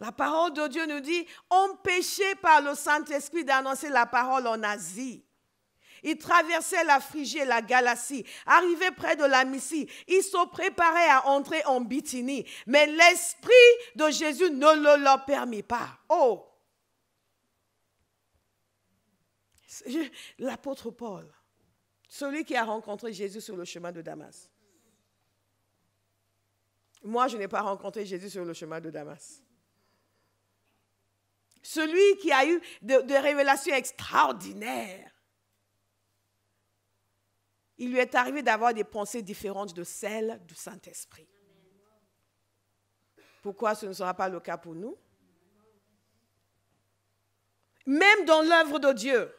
La parole de Dieu nous dit, empêché par le Saint-Esprit d'annoncer la parole en Asie. Ils traversaient la Phrygie et la Galatie, arrivaient près de la Mysie. Ils se préparaient à entrer en Bithynie. Mais l'Esprit de Jésus ne le leur permit pas. Oh! L'apôtre Paul, celui qui a rencontré Jésus sur le chemin de Damas. Moi, je n'ai pas rencontré Jésus sur le chemin de Damas. Celui qui a eu des révélations extraordinaires. Il lui est arrivé d'avoir des pensées différentes de celles du Saint-Esprit. Pourquoi ce ne sera pas le cas pour nous? Même dans l'œuvre de Dieu,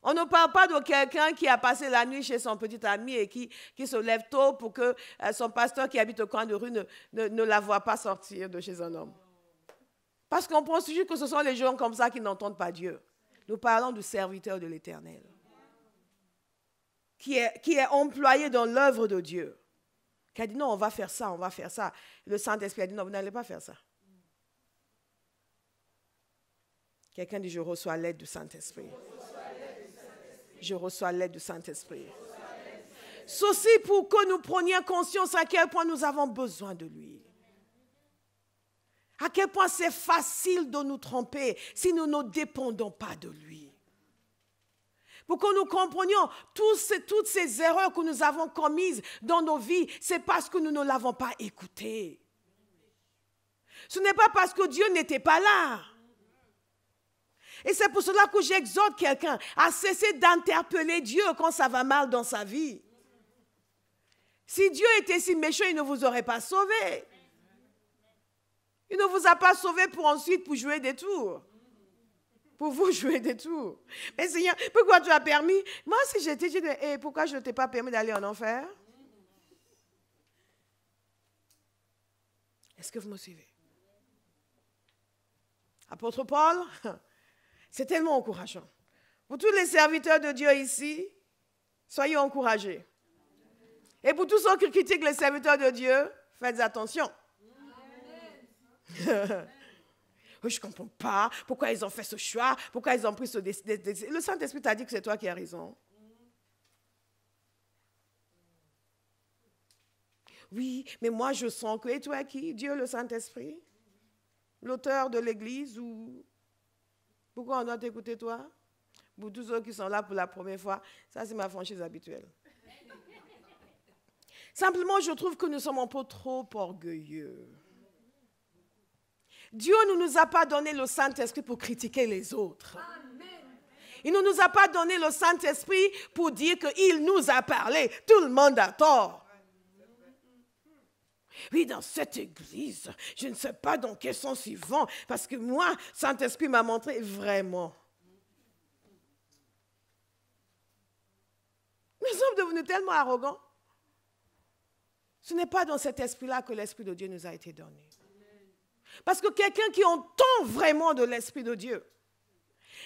on ne parle pas de quelqu'un qui a passé la nuit chez son petit ami et qui se lève tôt pour que son pasteur qui habite au coin de rue ne la voie pas sortir de chez un homme. Parce qu'on pense toujours que ce sont les gens comme ça qui n'entendent pas Dieu. Nous parlons du serviteur de l'Éternel, qui est employé dans l'œuvre de Dieu, qui a dit non, on va faire ça, on va faire ça. Le Saint-Esprit a dit non, vous n'allez pas faire ça. Quelqu'un dit je reçois l'aide du Saint-Esprit. Je reçois l'aide du Saint-Esprit. Ceci pour que nous prenions conscience à quel point nous avons besoin de lui. À quel point c'est facile de nous tromper si nous ne dépendons pas de lui. Pour que nous comprenions toutes ces erreurs que nous avons commises dans nos vies, c'est parce que nous ne l'avons pas écouté. Ce n'est pas parce que Dieu n'était pas là. Et c'est pour cela que j'exhorte quelqu'un à cesser d'interpeller Dieu quand ça va mal dans sa vie. Si Dieu était si méchant, il ne vous aurait pas sauvé. Il ne vous a pas sauvé pour ensuite pour jouer des tours. Pour vous jouer des tours. Mais Seigneur, pourquoi tu as permis? Moi, si j'étais, je dis, pourquoi je ne t'ai pas permis d'aller en enfer? Est-ce que vous me suivez? Apôtre Paul, c'est tellement encourageant. Pour tous les serviteurs de Dieu ici, soyez encouragés. Et pour tous ceux qui critiquent les serviteurs de Dieu, faites attention. Je ne comprends pas pourquoi ils ont fait ce choix, pourquoi ils ont pris ce décision. Le Saint-Esprit t'a dit que c'est toi qui as raison. Oui, mais moi je sens que... Et toi qui? Dieu le Saint-Esprit? L'auteur de l'Église ou... Pourquoi on doit t'écouter toi? Pour tous ceux qui sont là pour la première fois, ça c'est ma franchise habituelle. Simplement, je trouve que nous sommes un peu trop orgueilleux. Dieu ne nous a pas donné le Saint-Esprit pour critiquer les autres. Il ne nous a pas donné le Saint-Esprit pour dire qu'il nous a parlé. Tout le monde a tort. Oui, dans cette église, je ne sais pas dans quel sens ils vont, parce que moi, Saint-Esprit m'a montré vraiment. Nous sommes devenus tellement arrogants. Ce n'est pas dans cet esprit-là que l'Esprit de Dieu nous a été donné. Parce que quelqu'un qui entend vraiment de l'Esprit de Dieu,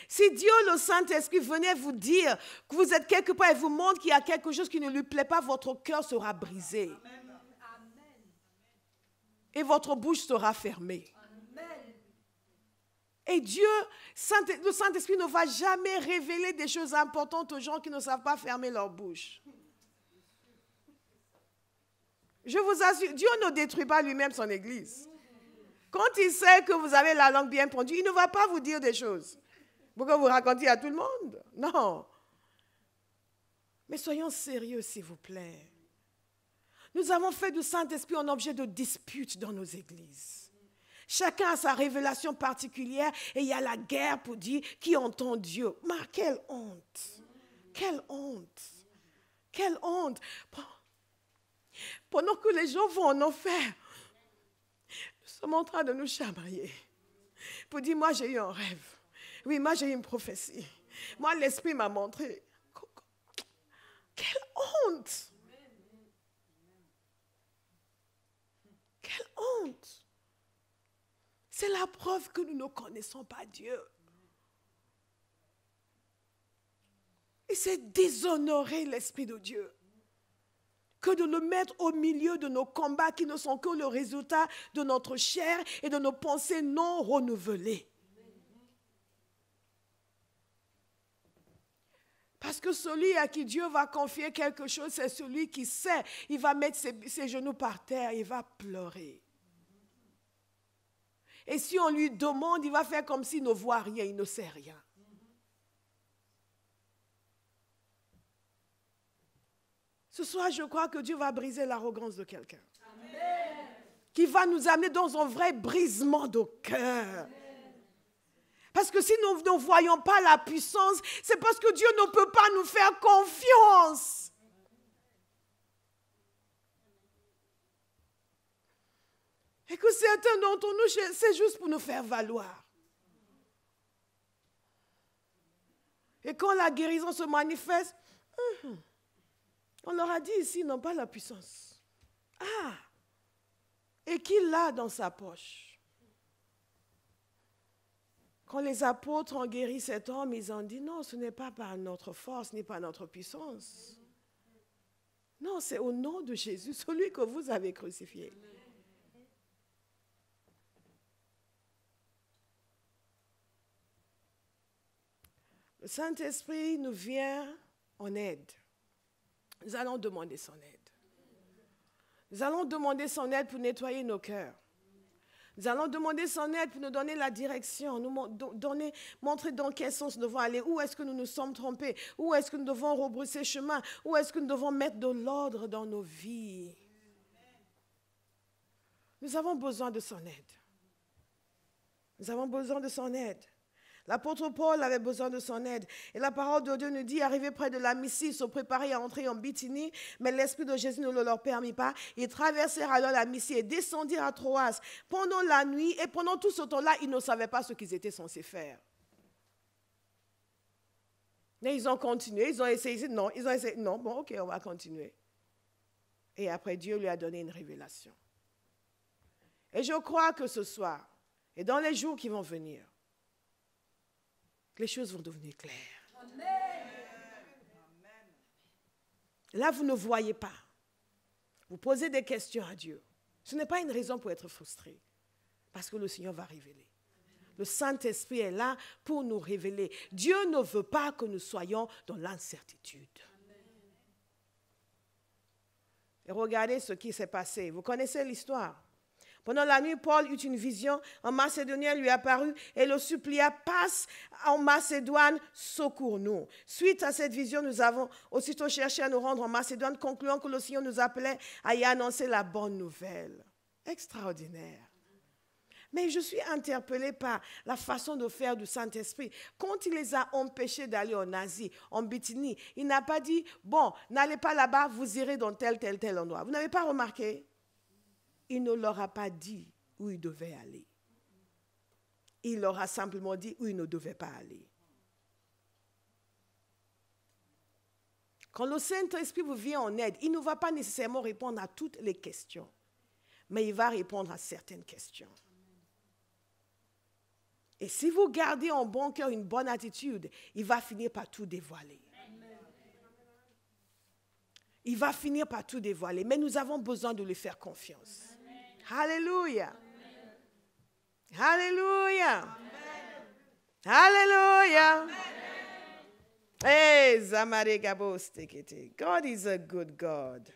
si Dieu, le Saint-Esprit, venait vous dire que vous êtes quelque part et vous montre qu'il y a quelque chose qui ne lui plaît pas, votre cœur sera brisé. Et votre bouche sera fermée. Et Dieu, le Saint-Esprit ne va jamais révéler des choses importantes aux gens qui ne savent pas fermer leur bouche. Je vous assure, Dieu ne détruit pas lui-même son Église. Quand il sait que vous avez la langue bien pendue, il ne va pas vous dire des choses pour que vous racontiez à tout le monde. Non. Mais soyons sérieux, s'il vous plaît. Nous avons fait du Saint-Esprit un objet de dispute dans nos églises. Chacun a sa révélation particulière et il y a la guerre pour dire qui entend Dieu. Mais quelle honte! Quelle honte! Quelle honte! Pendant que les gens vont en enfer, nous sommes en train de nous chamailler pour dire, moi j'ai eu un rêve. Oui, moi j'ai eu une prophétie. Moi l'Esprit m'a montré. Quelle honte! Quelle honte! C'est la preuve que nous ne connaissons pas Dieu. Et c'est déshonorer l'Esprit de Dieu. que de le mettre au milieu de nos combats qui ne sont que le résultat de notre chair et de nos pensées non renouvelées. Parce que celui à qui Dieu va confier quelque chose, c'est celui qui sait. Il va mettre ses genoux par terre, il va pleurer. Et si on lui demande, il va faire comme s'il ne voit rien, il ne sait rien. Ce soir, je crois que Dieu va briser l'arrogance de quelqu'un. Qui va nous amener dans un vrai brisement de cœur. Parce que si nous ne voyons pas la puissance, c'est parce que Dieu ne peut pas nous faire confiance. Et que certains d'entre nous, c'est juste pour nous faire valoir. Et quand la guérison se manifeste, on leur a dit ici, ils n'ont pas la puissance. Ah! Et qui l'a dans sa poche? Quand les apôtres ont guéri cet homme, ils ont dit, non, ce n'est pas par notre force, ni par notre puissance. Non, c'est au nom de Jésus, celui que vous avez crucifié. Le Saint-Esprit nous vient en aide. Nous allons demander son aide. Nous allons demander son aide pour nettoyer nos cœurs. Nous allons demander son aide pour nous donner la direction, nous montrer dans quel sens nous devons aller, où est-ce que nous nous sommes trompés, où est-ce que nous devons rebrousser chemin, où est-ce que nous devons mettre de l'ordre dans nos vies. Nous avons besoin de son aide. Nous avons besoin de son aide. L'apôtre Paul avait besoin de son aide. Et la parole de Dieu nous dit, arrivés près de la Mysie, ils se préparaient à entrer en Bithynie, mais l'Esprit de Jésus ne le leur permit pas. Ils traversèrent alors la Mysie et descendirent à Troas pendant la nuit. Et pendant tout ce temps-là, ils ne savaient pas ce qu'ils étaient censés faire. Mais ils ont continué, ils ont essayé, non, bon, ok, on va continuer. Et après, Dieu lui a donné une révélation. Et je crois que ce soir, et dans les jours qui vont venir, les choses vont devenir claires. Amen. Là, vous ne voyez pas. Vous posez des questions à Dieu. Ce n'est pas une raison pour être frustré. Parce que le Seigneur va révéler. Le Saint-Esprit est là pour nous révéler. Dieu ne veut pas que nous soyons dans l'incertitude. Et regardez ce qui s'est passé. Vous connaissez l'histoire. Pendant la nuit, Paul eut une vision. Un Macédonien lui apparut et le supplia, passe en Macédoine, secours-nous. Suite à cette vision, nous avons aussitôt cherché à nous rendre en Macédoine, concluant que le Seigneur nous appelait à y annoncer la bonne nouvelle. Extraordinaire. Mais je suis interpellée par la façon de faire du Saint-Esprit. Quand il les a empêchés d'aller en Asie, en Bithynie, il n'a pas dit, bon, n'allez pas là-bas, vous irez dans tel endroit. Vous n'avez pas remarqué? Il ne leur a pas dit où ils devaient aller. Il leur a simplement dit où ils ne devaient pas aller. Quand le Saint-Esprit vous vient en aide, il ne va pas nécessairement répondre à toutes les questions, mais il va répondre à certaines questions. Et si vous gardez en bon cœur une bonne attitude, il va finir par tout dévoiler. Il va finir par tout dévoiler, mais nous avons besoin de lui faire confiance. Alléluia. Alléluia. Alléluia. Hey, God is a good God.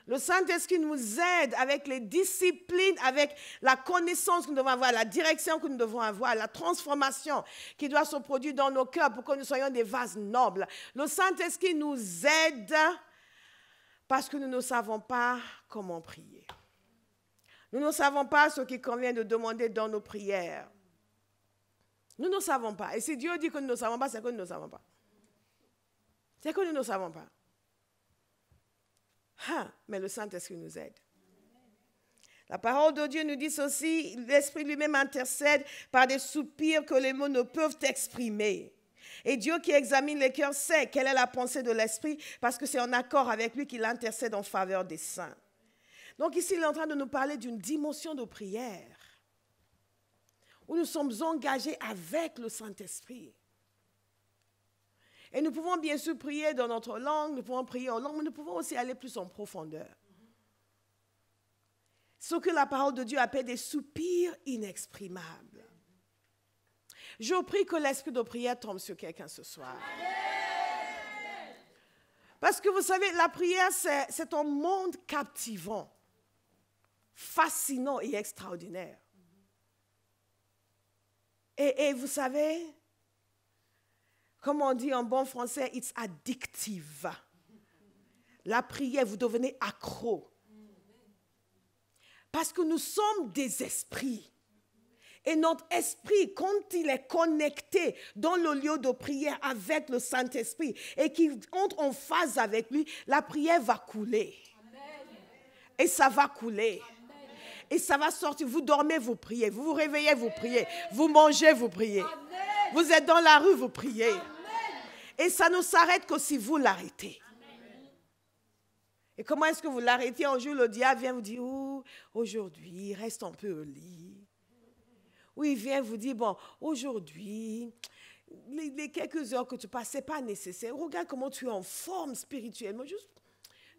Le Saint-Esprit nous aide avec les disciplines, avec la connaissance que nous devons avoir, la direction que nous devons avoir, la transformation qui doit se produire dans nos cœurs pour que nous soyons des vases nobles. Le Saint-Esprit nous aide parce que nous ne savons pas comment prier. Nous ne savons pas ce qu'il convient de demander dans nos prières. Nous ne savons pas. Et si Dieu dit que nous ne savons pas, c'est que nous ne savons pas. C'est que nous ne savons pas. Mais le Saint-Esprit nous aide. La parole de Dieu nous dit ceci, l'Esprit lui-même intercède par des soupirs que les mots ne peuvent exprimer. Et Dieu qui examine les cœurs sait quelle est la pensée de l'Esprit parce que c'est en accord avec lui qu'il intercède en faveur des saints. Donc ici, il est en train de nous parler d'une dimension de prière où nous sommes engagés avec le Saint-Esprit. Et nous pouvons bien sûr prier dans notre langue, nous pouvons prier en langue, mais nous pouvons aussi aller plus en profondeur. Ce que la parole de Dieu appelle des soupirs inexprimables. Je prie que l'esprit de prière tombe sur quelqu'un ce soir. Parce que vous savez, la prière, c'est un monde captivant, fascinant et extraordinaire. Et vous savez, comme on dit en bon français, it's addictive. La prière, vous devenez accro. Parce que nous sommes des esprits. Et notre esprit, quand il est connecté dans le lieu de prière avec le Saint-Esprit et qu'il entre en phase avec lui, la prière va couler. Et ça va couler. Et ça va sortir. Vous dormez, vous priez. Vous vous réveillez, vous priez. Vous mangez, vous priez. Vous êtes dans la rue, vous priez. Et ça ne s'arrête que si vous l'arrêtez. Et comment est-ce que vous l'arrêtez? Un jour, le diable vient vous dire, oh, aujourd'hui, reste un peu au lit. Ou il vient vous dire, bon, aujourd'hui, les quelques heures que tu passes, ce n'est pas nécessaire. Regarde comment tu es en forme spirituellement. Juste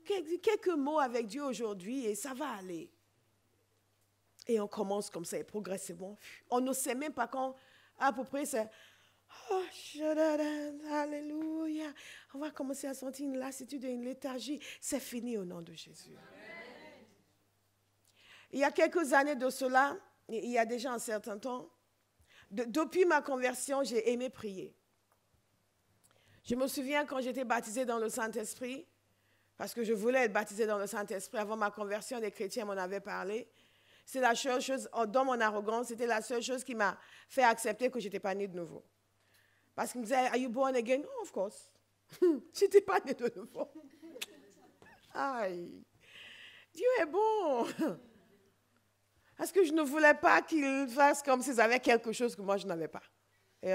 quelques mots avec Dieu aujourd'hui et ça va aller. Et on commence comme ça, et progressivement. On ne sait même pas quand, à peu près, c'est, oh, alléluia. On va commencer à sentir une lassitude et une léthargie. C'est fini au nom de Jésus. Amen. Il y a quelques années de cela, il y a déjà un certain temps, depuis ma conversion, j'ai aimé prier. Je me souviens quand j'étais baptisée dans le Saint-Esprit, parce que je voulais être baptisée dans le Saint-Esprit. Avant ma conversion, les chrétiens m'en avaient parlé. C'est la seule chose, dans mon arrogance, c'était la seule chose qui m'a fait accepter que je n'étais pas née de nouveau. Parce qu'ils me disaient, are you born again? Oh, of course. Je n'étais pas née de nouveau. Aïe, Dieu est bon. Parce que je ne voulais pas qu'ils fassent comme s'ils avaient quelque chose que moi je n'avais pas. Et,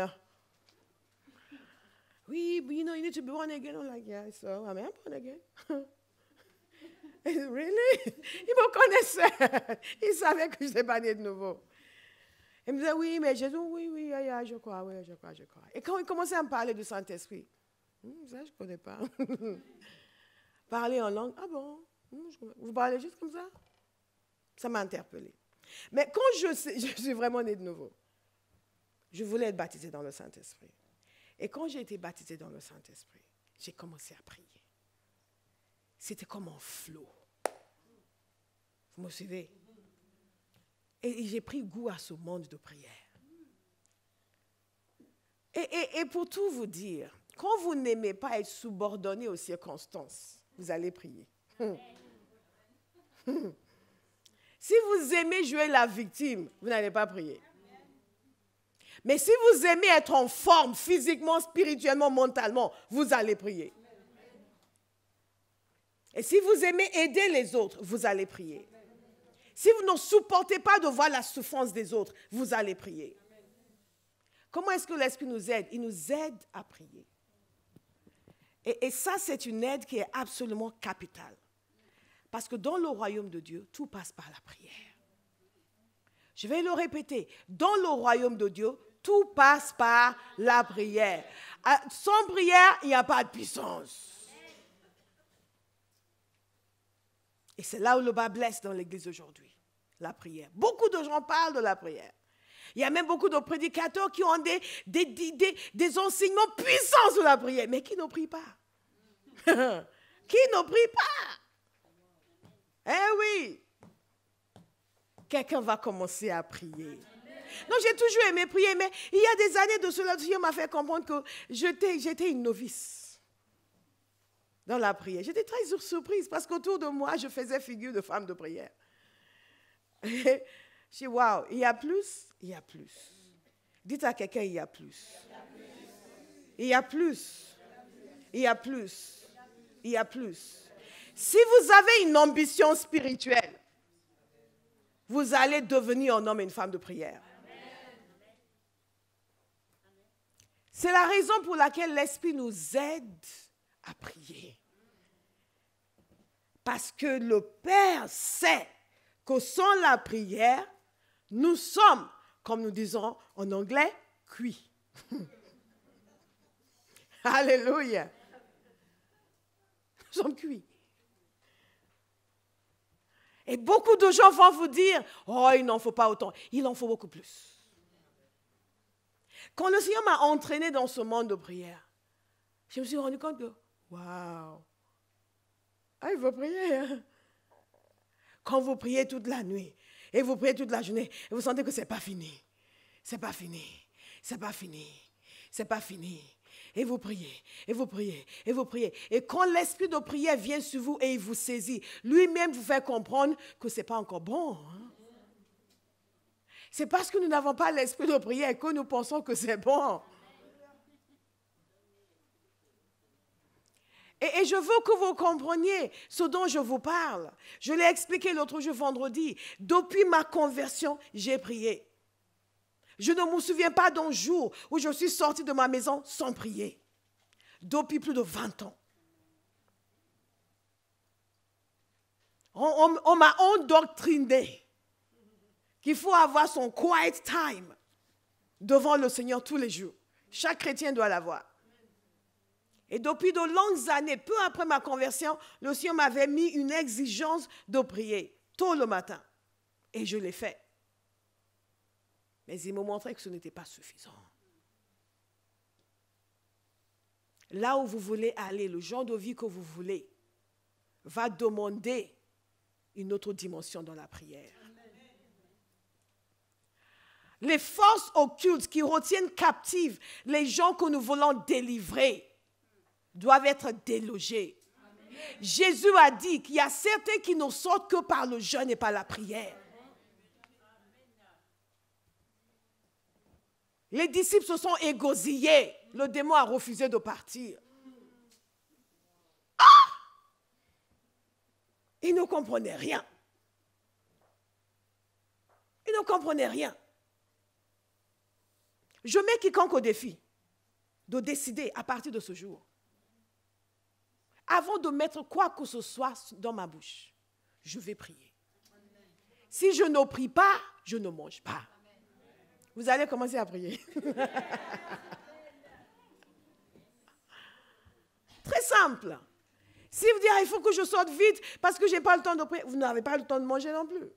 oui, but you need to be born again. I'm like, yeah, so I'm born again. Really? Ils me connaissaient. Ils savaient que je n'étais pas née de nouveau. Ils me disaient, oui, mais Jésus, oui, je crois. Et quand ils commençaient à me parler du Saint-Esprit, ça, je ne connais pas. Parler en langue, ah bon? Vous parlez juste comme ça? Ça m'a interpellée. Mais quand je suis vraiment née de nouveau, je voulais être baptisée dans le Saint-Esprit. Et quand j'ai été baptisée dans le Saint-Esprit, j'ai commencé à prier. C'était comme un flot. Vous me suivez? Et j'ai pris goût à ce monde de prière. Et pour tout vous dire, quand vous n'aimez pas être subordonné aux circonstances, vous allez prier. Si vous aimez jouer la victime, vous n'allez pas prier. Mais si vous aimez être en forme physiquement, spirituellement, mentalement, vous allez prier. Et si vous aimez aider les autres, vous allez prier. Si vous ne supportez pas de voir la souffrance des autres, vous allez prier. Comment est-ce que l'Esprit nous aide? Il nous aide à prier. Et ça, c'est une aide qui est absolument capitale. Parce que dans le royaume de Dieu, tout passe par la prière. Je vais le répéter. Dans le royaume de Dieu, tout passe par la prière. Sans prière, il n'y a pas de puissance. Et c'est là où le bas blesse dans l'Église aujourd'hui. La prière. Beaucoup de gens parlent de la prière. Il y a même beaucoup de prédicateurs qui ont des enseignements puissants sur la prière, mais qui ne prient pas. Qui ne prient pas. Eh oui. Quelqu'un va commencer à prier. Non, j'ai toujours aimé prier, mais il y a des années de cela, Dieu m'a fait comprendre que j'étais une novice dans la prière. J'étais très surprise parce qu'autour de moi, je faisais figure de femme de prière. Je dis, waouh, il y a plus, il y a plus. Dites à quelqu'un, il y a plus. Il y a plus. Il y a plus. Il y a plus. Si vous avez une ambition spirituelle, vous allez devenir un homme et une femme de prière. C'est la raison pour laquelle l'Esprit nous aide à prier. Parce que le Père sait que sans la prière, nous sommes, comme nous disons en anglais, cuits. Alléluia. Nous sommes cuits. Et beaucoup de gens vont vous dire, oh, il n'en faut pas autant. Il en faut beaucoup plus. Quand le Seigneur m'a entraîné dans ce monde de prière, je me suis rendu compte que, waouh, il faut prier. Hein? Quand vous priez toute la nuit, et vous priez toute la journée, et vous sentez que ce n'est pas fini. C'est pas fini. C'est pas fini. C'est pas fini. Et vous priez, et vous priez, et vous priez. Et quand l'esprit de prière vient sur vous et il vous saisit, lui-même vous fait comprendre que ce n'est pas encore bon. Hein? C'est parce que nous n'avons pas l'esprit de prière que nous pensons que c'est bon. Et je veux que vous compreniez ce dont je vous parle. Je l'ai expliqué l'autre jour vendredi. Depuis ma conversion, j'ai prié. Je ne me souviens pas d'un jour où je suis sortie de ma maison sans prier. Depuis plus de 20 ans. On m'a endoctriné qu'il faut avoir son quiet time devant le Seigneur tous les jours. Chaque chrétien doit l'avoir. Et depuis de longues années, peu après ma conversion, le Seigneur m'avait mis une exigence de prier tôt le matin. Et je l'ai fait. Mais il me montrait que ce n'était pas suffisant. Là où vous voulez aller, le genre de vie que vous voulez, va demander une autre dimension dans la prière. Les forces occultes qui retiennent captives les gens que nous voulons délivrer doivent être délogés. Jésus a dit qu'il y a certains qui ne sortent que par le jeûne et par la prière. Les disciples se sont égosillés. Le démon a refusé de partir. Ah! Ils ne comprenaient rien. Ils ne comprenaient rien. Je mets quiconque au défi de décider à partir de ce jour, avant de mettre quoi que ce soit dans ma bouche, je vais prier. Si je ne prie pas, je ne mange pas. Vous allez commencer à prier. Très simple. Si vous dites, il faut que je sorte vite parce que je n'ai pas le temps de prier, vous n'avez pas le temps de manger non plus.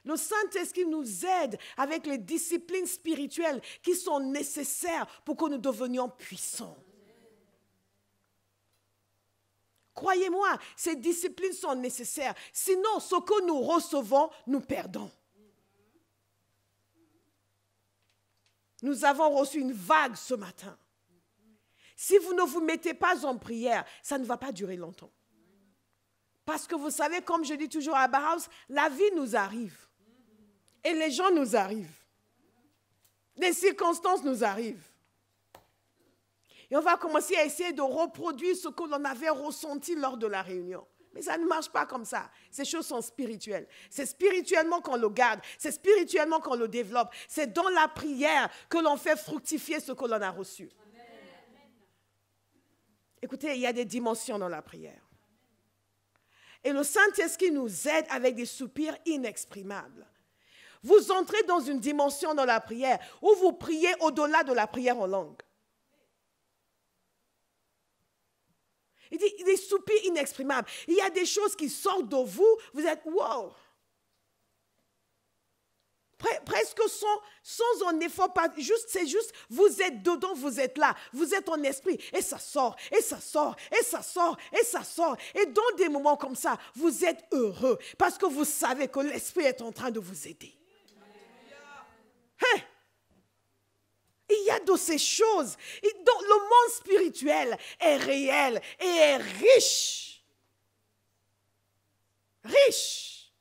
Le Saint-Esprit nous aide avec les disciplines spirituelles qui sont nécessaires pour que nous devenions puissants. Croyez-moi, ces disciplines sont nécessaires. Sinon, ce que nous recevons, nous perdons. Nous avons reçu une vague ce matin. Si vous ne vous mettez pas en prière, ça ne va pas durer longtemps. Parce que vous savez, comme je dis toujours à Bauhaus, la vie nous arrive. Et les gens nous arrivent. Les circonstances nous arrivent. Et on va commencer à essayer de reproduire ce que l'on avait ressenti lors de la réunion. Mais ça ne marche pas comme ça. Ces choses sont spirituelles. C'est spirituellement qu'on le garde. C'est spirituellement qu'on le développe. C'est dans la prière que l'on fait fructifier ce que l'on a reçu. Écoutez, il y a des dimensions dans la prière. Et le Saint-Esprit nous aide avec des soupirs inexprimables. Vous entrez dans une dimension dans la prière où vous priez au-delà de la prière en langue. Il dit, des soupirs inexprimables. Il y a des choses qui sortent de vous, vous êtes wow. Presque sans un effort, c'est juste, vous êtes dedans, vous êtes là, vous êtes en esprit, et ça sort, et ça sort, et ça sort, et ça sort. Et dans des moments comme ça, vous êtes heureux, parce que vous savez que l'esprit est en train de vous aider. Hein? Il y a de ces choses. Donc, le monde spirituel est réel et est riche. Riche.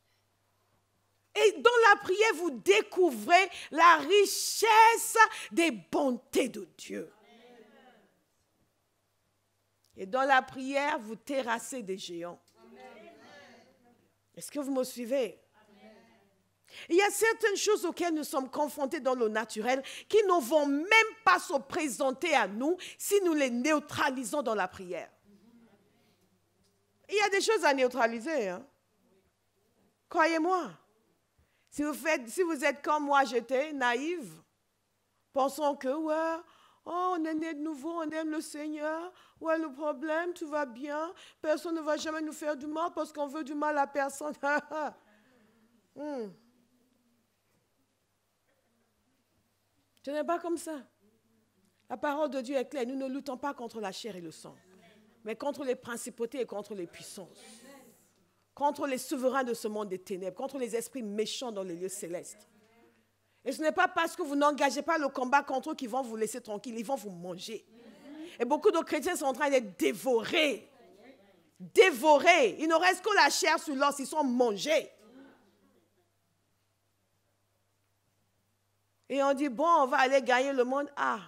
Et dans la prière, vous découvrez la richesse des bontés de Dieu. Et dans la prière, vous terrassez des géants. Est-ce que vous me suivez? Il y a certaines choses auxquelles nous sommes confrontés dans le naturel qui ne vont même pas se présenter à nous si nous les neutralisons dans la prière. Il y a des choses à neutraliser. Hein? Croyez-moi. Si vous êtes comme moi, j'étais naïve, pensant que, ouais, oh, on est né de nouveau, on aime le Seigneur. Ouais, le problème, tout va bien. Personne ne va jamais nous faire du mal parce qu'on veut du mal à personne. Ce n'est pas comme ça. La parole de Dieu est claire. Nous ne luttons pas contre la chair et le sang, mais contre les principautés et contre les puissances. Contre les souverains de ce monde des ténèbres, contre les esprits méchants dans les lieux célestes. Et ce n'est pas parce que vous n'engagez pas le combat contre eux qu'ils vont vous laisser tranquille, ils vont vous manger. Et beaucoup de chrétiens sont en train d'être dévorés. Dévorés. Il ne reste que la chair sur l'os, ils sont mangés. Et on dit, bon, on va aller gagner le monde. Ah.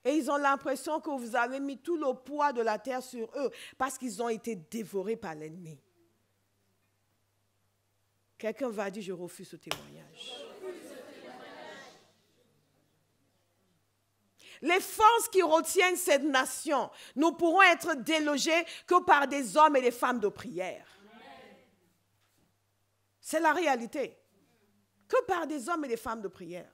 Et ils ont l'impression que vous avez mis tout le poids de la terre sur eux parce qu'ils ont été dévorés par l'ennemi. Quelqu'un va dire, je refuse ce témoignage. Les forces qui retiennent cette nation ne pourront être délogées que par des hommes et des femmes de prière. C'est la réalité. Que par des hommes et des femmes de prière.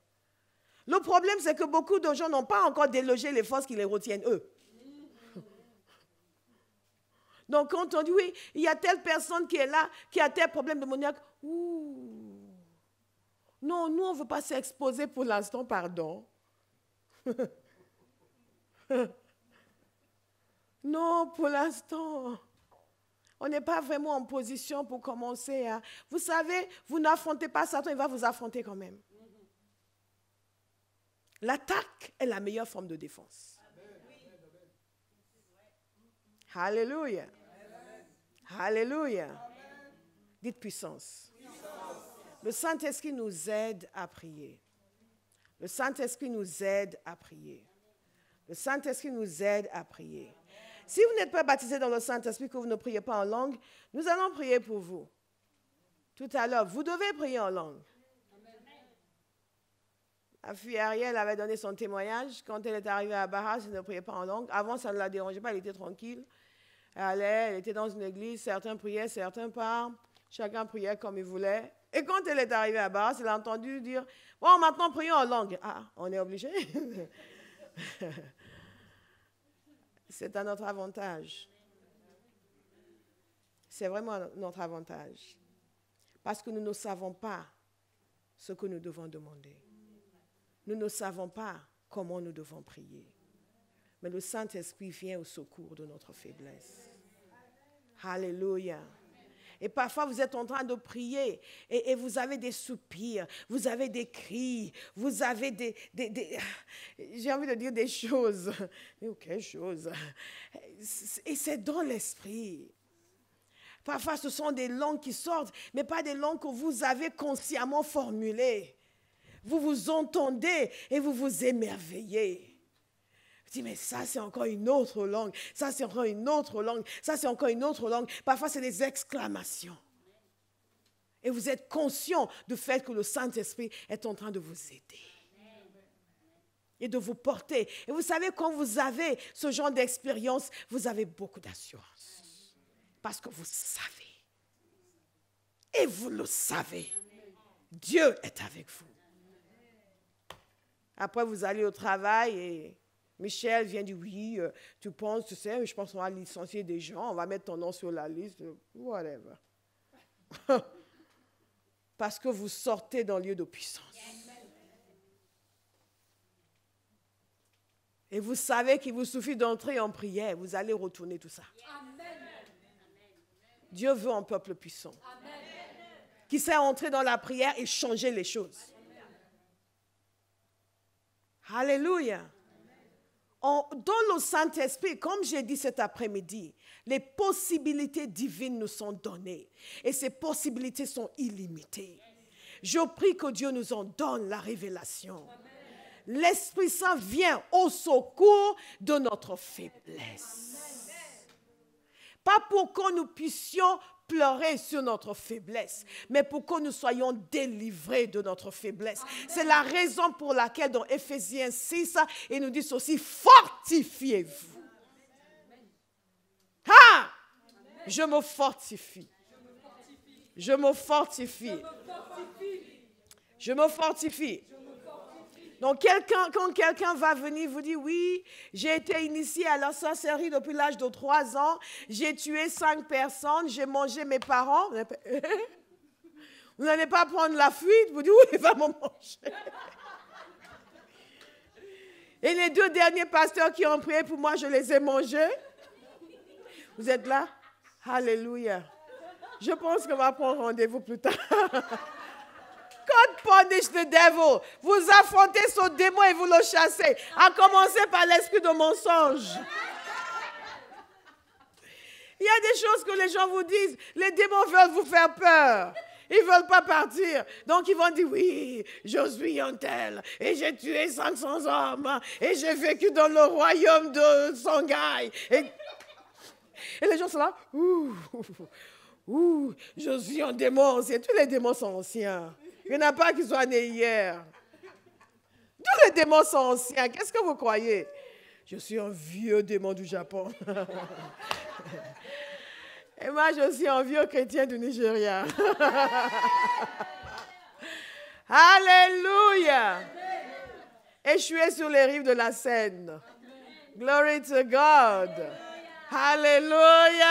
Le problème, c'est que beaucoup de gens n'ont pas encore délogé les forces qui les retiennent, eux. Donc, quand on dit, oui, il y a telle personne qui est là, qui a tel problème démoniaque, ouh. Non, nous, on ne veut pas s'exposer pour l'instant, pardon. Non, pour l'instant, on n'est pas vraiment en position pour commencer à... Vous savez, vous n'affrontez pas Satan, il va vous affronter quand même. L'attaque est la meilleure forme de défense. Alléluia. Alléluia. Dites puissance. Le Saint-Esprit nous aide à prier. Le Saint-Esprit nous aide à prier. Le Saint-Esprit nous aide à prier. Si vous n'êtes pas baptisé dans le Saint-Esprit, que vous ne priez pas en langue, nous allons prier pour vous. Tout à l'heure, vous devez prier en langue. La fille Ariel avait donné son témoignage. Quand elle est arrivée à Barras, elle ne priait pas en langue. Avant, ça ne la dérangeait pas, elle était tranquille. Elle était dans une église, certains priaient, certains pas. Chacun priait comme il voulait. Et quand elle est arrivée à Barras, elle a entendu dire, bon, maintenant prions en langue. Ah, on est obligé. C'est à notre avantage. C'est vraiment notre avantage. Parce que nous ne savons pas ce que nous devons demander. Nous ne savons pas comment nous devons prier. Mais le Saint-Esprit vient au secours de notre faiblesse. Alléluia. Et parfois, vous êtes en train de prier et vous avez des soupirs, vous avez des cris, vous avez j'ai envie de dire des choses. Mais quelle chose? Et c'est dans l'esprit. Parfois, ce sont des langues qui sortent, mais pas des langues que vous avez consciemment formulées. Vous vous entendez et vous vous émerveillez. Je dis, mais ça, c'est encore une autre langue. Ça, c'est encore une autre langue. Ça, c'est encore une autre langue. Parfois, c'est des exclamations. Et vous êtes conscient du fait que le Saint-Esprit est en train de vous aider. Et de vous porter. Et vous savez, quand vous avez ce genre d'expérience, vous avez beaucoup d'assurance. Parce que vous savez. Et vous le savez. Dieu est avec vous. Après, vous allez au travail et Michel vient dire, oui, tu penses, tu sais, je pense qu'on va licencier des gens, on va mettre ton nom sur la liste, whatever. Parce que vous sortez d'un lieu de puissance. Et vous savez qu'il vous suffit d'entrer en prière, vous allez retourner tout ça. Dieu veut un peuple puissant. Qui sait entrer dans la prière et changer les choses. Alléluia. Dans le Saint-Esprit, comme j'ai dit cet après-midi, les possibilités divines nous sont données. Et ces possibilités sont illimitées. Je prie que Dieu nous en donne la révélation. L'Esprit Saint vient au secours de notre faiblesse. Pas pour que nous puissions pleurer sur notre faiblesse, mais pour que nous soyons délivrés de notre faiblesse. C'est la raison pour laquelle dans Éphésiens 6, il nous dit ceci, fortifiez-vous. Ah! Je me fortifie. Je me fortifie. Je me fortifie. Donc, quand quelqu'un va venir vous dire, oui, j'ai été initié à la sorcellerie depuis l'âge de 3 ans, j'ai tué 5 personnes, j'ai mangé mes parents. Vous n'allez pas prendre la fuite, vous dites, oui, il va me manger. Et les 2 derniers pasteurs qui ont prié pour moi, je les ai mangés. Vous êtes là? Alléluia. Je pense qu'on va prendre rendez-vous plus tard. God punish the devil. Vous affrontez ce démon et vous le chassez. À commencer par l'esprit de mensonge. Il y a des choses que les gens vous disent. Les démons veulent vous faire peur. Ils ne veulent pas partir. Donc, ils vont dire, oui, je suis un tel. Et j'ai tué 500 hommes. Et j'ai vécu dans le royaume de Shanghai. Et les gens sont là. Ouh, je suis un démon ancien. Tous les démons sont anciens. Il n'y en a pas qui soient nés hier. Tous les démons sont anciens. Qu'est-ce que vous croyez? Je suis un vieux démon du Japon. Et moi, je suis un vieux chrétien du Nigeria. Alléluia. Échoué sur les rives de la Seine. Glory to God. Alléluia.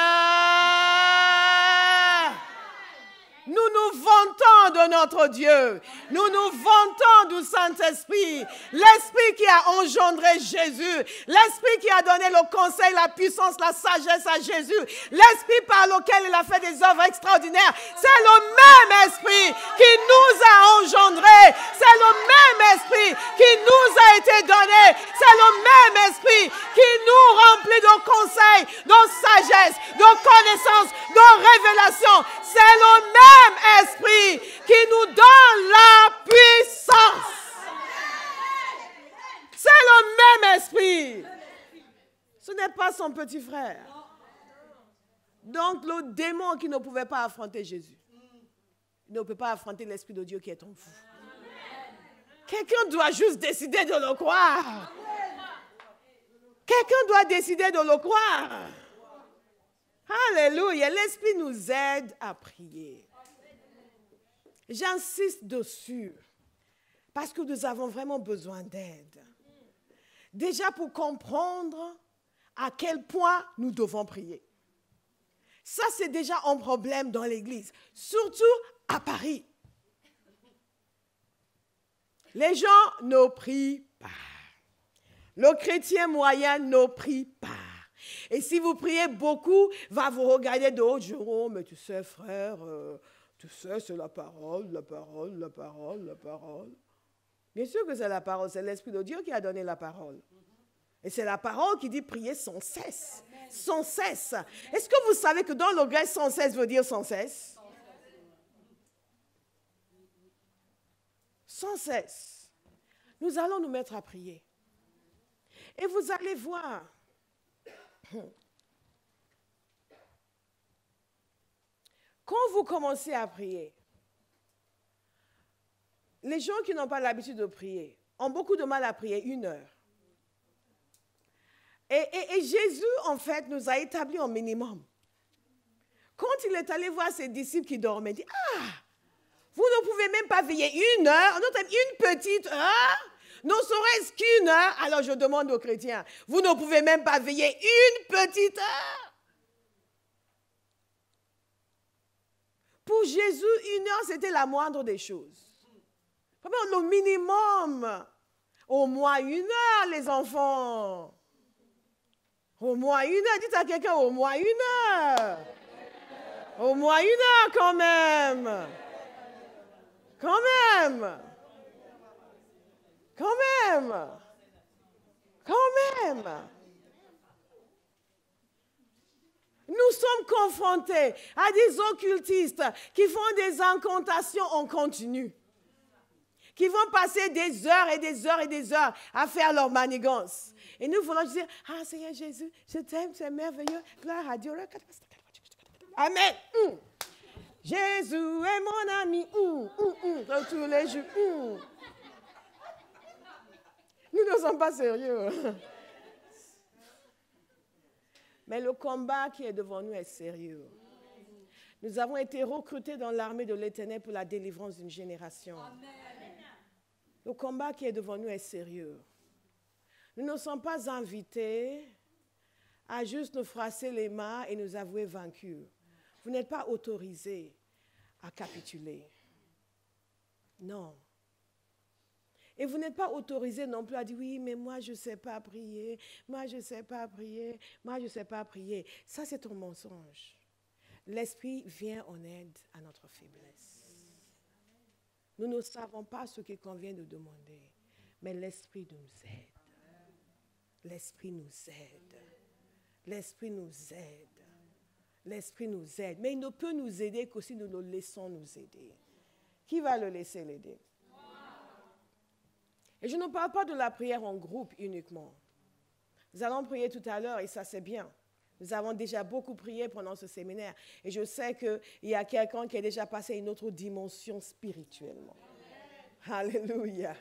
Nous nous vantons de notre Dieu. Nous nous vantons du Saint-Esprit. L'Esprit qui a engendré Jésus. L'Esprit qui a donné le conseil, la puissance, la sagesse à Jésus. L'Esprit par lequel il a fait des œuvres extraordinaires. C'est le même Esprit qui nous a engendrés. C'est le même Esprit qui nous a été donné. C'est le même Esprit qui nous remplit de conseils, de sagesse, de connaissances, de révélations. C'est le même Esprit qui nous donne la puissance. C'est le même Esprit. Ce n'est pas son petit frère. Donc le démon qui ne pouvait pas affronter Jésus, il ne peut pas affronter l'Esprit de Dieu qui est en vous. Quelqu'un doit juste décider de le croire. Quelqu'un doit décider de le croire. Alléluia. L'Esprit nous aide à prier. J'insiste dessus parce que nous avons vraiment besoin d'aide. Déjà pour comprendre à quel point nous devons prier. Ça, c'est déjà un problème dans l'Église, surtout à Paris. Les gens ne prient pas. Le chrétien moyen ne prie pas. Et si vous priez beaucoup, va vous regarder de haut, Jérôme, mais tu sais, frère, tu sais, c'est la parole, la parole, la parole, la parole. Bien sûr que c'est la parole, c'est l'Esprit de Dieu qui a donné la parole. Et c'est la parole qui dit prier sans cesse. Sans cesse. Est-ce que vous savez que dans le grec, sans cesse veut dire sans cesse? Sans cesse. Nous allons nous mettre à prier. Et vous allez voir. Quand vous commencez à prier, les gens qui n'ont pas l'habitude de prier ont beaucoup de mal à prier 1 heure. Et Jésus, en fait, nous a établi un minimum. Quand il est allé voir ses disciples qui dormaient, il dit, ah, vous ne pouvez même pas veiller 1 heure, une petite heure, ne serait-ce qu'1 heure. Alors je demande aux chrétiens, vous ne pouvez même pas veiller 1 petite heure. Pour Jésus, 1 heure, c'était la moindre des choses. Le minimum, au moins 1 heure, les enfants. Au moins 1 heure, dites à quelqu'un, au moins 1 heure. Au moins 1 heure quand même. Quand même. Quand même. Quand même. Nous sommes confrontés à des occultistes qui font des incantations en continu, qui vont passer des heures et des heures et des heures à faire leur manigance. Et nous voulons dire, ah Seigneur Jésus, je t'aime, tu es merveilleux, gloire à Dieu. Amen. Jésus est mon ami. Tous les jours. Nous ne sommes pas sérieux. Mais le combat qui est devant nous est sérieux. Nous avons été recrutés dans l'armée de l'Éternel pour la délivrance d'une génération. Amen. Le combat qui est devant nous est sérieux. Nous ne sommes pas invités à juste nous froisser les mains et nous avouer vaincus. Vous n'êtes pas autorisés à capituler. Non. Et vous n'êtes pas autorisés non plus à dire, oui, mais moi, je ne sais pas prier. Moi, je ne sais pas prier. Moi, je ne sais pas prier. Ça, c'est un mensonge. L'Esprit vient en aide à notre faiblesse. Nous ne savons pas ce qu'il convient de demander, mais l'Esprit nous aide. L'Esprit nous aide. L'Esprit nous aide. L'Esprit nous aide. Mais il ne peut nous aider que si nous le laissons nous aider. Qui va le laisser l'aider? Et je ne parle pas de la prière en groupe uniquement. Nous allons prier tout à l'heure et ça c'est bien. Nous avons déjà beaucoup prié pendant ce séminaire. Et je sais qu'il y a quelqu'un qui est déjà passé à une autre dimension spirituellement. Amen. Alléluia.